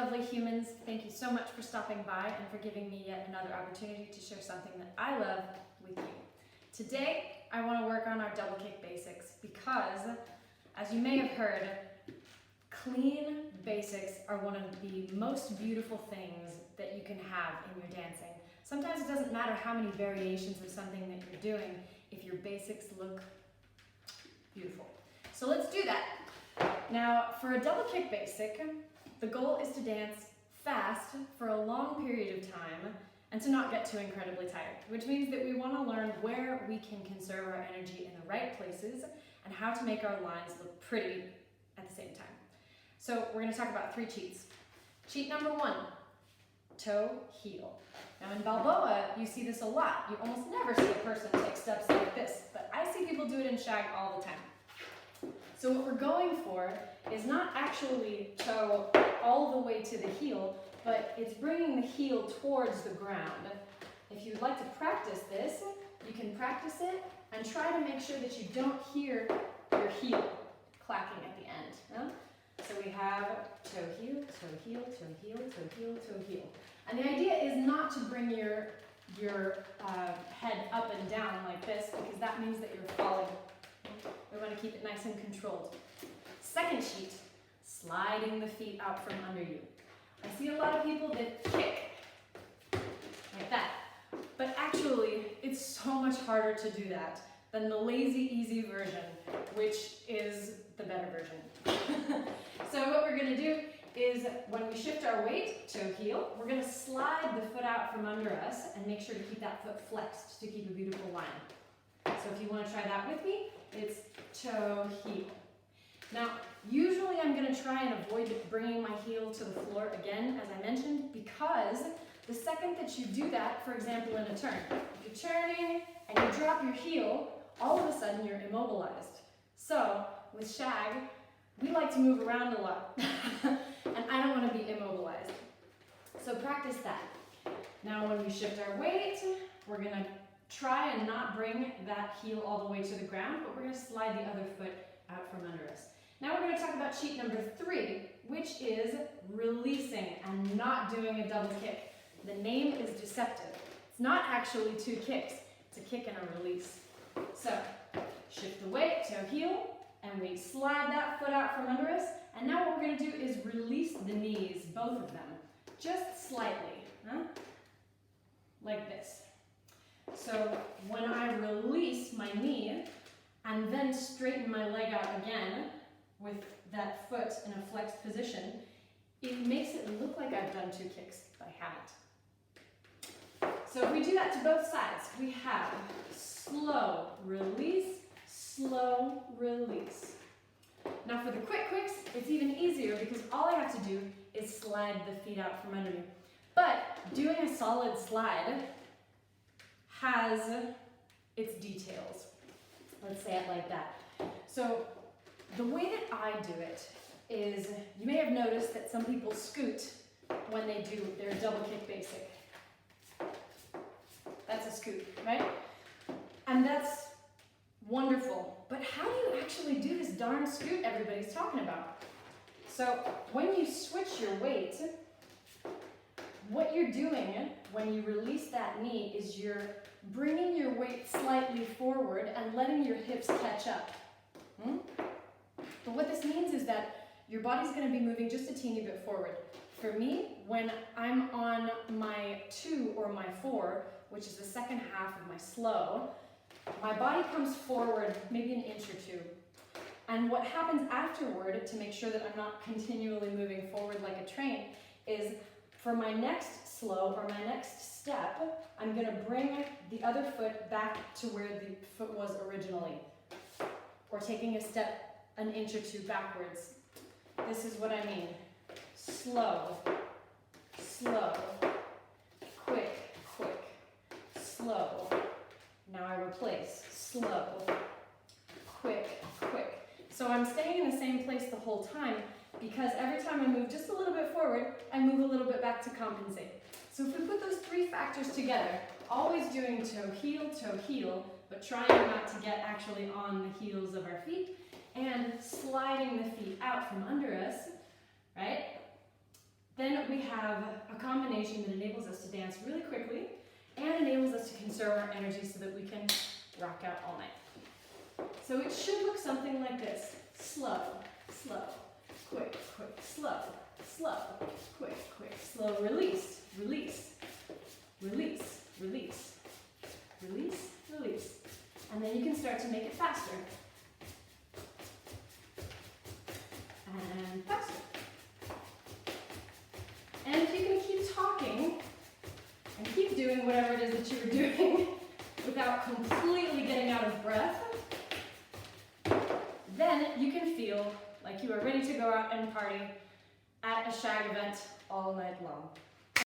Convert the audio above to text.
lovely humans. Thank you so much for stopping by and for giving me yet another opportunity to share something that I love with you. Today, I want to work on our double kick basics because, as you may have heard, clean basics are one of the most beautiful things that you can have in your dancing. Sometimes it doesn't matter how many variations of something that you're doing if your basics look beautiful. So let's do that. Now, for a double kick basic, the goal is to dance fast for a long period of time and to not get too incredibly tired, which means that we want to learn where we can conserve our energy in the right places and how to make our lines look pretty at the same time. So we're going to talk about 3 cheats. Cheat number 1, toe heel. Now in Balboa, you see this a lot. You almost never see a person take steps like this, but I see people do it in Shag all the time. So what we're going for is not actually toe all the way to the heel, but it's bringing the heel towards the ground. If you'd like to practice this, you can practice it and try to make sure that you don't hear your heel clacking at the end. Huh? So we have toe heel, toe heel, toe heel, toe heel, toe heel. And the idea is not to bring your head up and down like this, because that means that you're falling. We want to keep it nice and controlled. Second cheat, sliding the feet out from under you. I see a lot of people that kick like that, but actually it's so much harder to do that than the lazy, easy version, which is the better version. So what we're going to do is when we shift our weight, toe heel, we're going to slide the foot out from under us and make sure to keep that foot flexed to keep a beautiful line. So if you want to try that with me, it's toe heel. Now, usually I'm going to try and avoid bringing my heel to the floor again, as I mentioned, because the second that you do that, for example, in a turn, if you're turning and you drop your heel, all of a sudden you're immobilized. So with Shag, we like to move around a lot, and I don't want to be immobilized. So practice that. Now when we shift our weight, we're going to try and not bring that heel all the way to the ground, but we're going to slide the other foot out from under us. Now we're going to talk about cheat number 3, which is releasing and not doing a double kick. The name is deceptive. It's not actually 2 kicks. It's a kick and a release. So shift the weight, toe heel, and we slide that foot out from under us. And now what we're going to do is release the knees, both of them, just slightly, like this. So when I release my knee and then straighten my leg out again with that foot in a flexed position, it makes it look like I've done 2 kicks, but I haven't. So if we do that to both sides, we have slow release, slow release. Now for the quick quicks, it's even easier because all I have to do is slide the feet out from under me. But doing a solid slide has its details. Let's say it like that. So the way that I do it is, you may have noticed that some people scoot when they do their double kick basic. That's a scoot, right? And that's wonderful. But how do you actually do this darn scoot everybody's talking about? So when you switch your weight, what you're doing when you release that knee is you're bringing your weight slightly forward and letting your hips catch up. But what this means is that your body's going to be moving just a teeny bit forward. For me, when I'm on my 2 or my 4, which is the second half of my slow, my body comes forward maybe an inch or 2. And what happens afterward to make sure that I'm not continually moving forward like a train is, for my next slow or my next step, I'm going to bring the other foot back to where the foot was originally, or taking a step an inch or 2 backwards. This is what I mean. Slow, slow, quick, quick, slow. Now I replace, slow, quick, quick. So I'm staying in the same place the whole time because every time I move just a little bit forward, I move a little bit back to compensate. So if we put those 3 factors together, always doing toe heel, but trying not to get actually on the heels of our feet, and sliding the feet out from under us, right? Then we have a combination that enables us to dance really quickly and enables us to conserve our energy so that we can rock out all night. So it should look something like this. Slow, slow, quick, quick, slow, slow, quick, quick, slow, release, release, release, release, release, release. And then you can start to make it faster. And faster. And if you can keep talking and keep doing whatever it is that you were doing without completely getting out of breath, then you can feel like you are ready to go out and party at a Shag event all night long.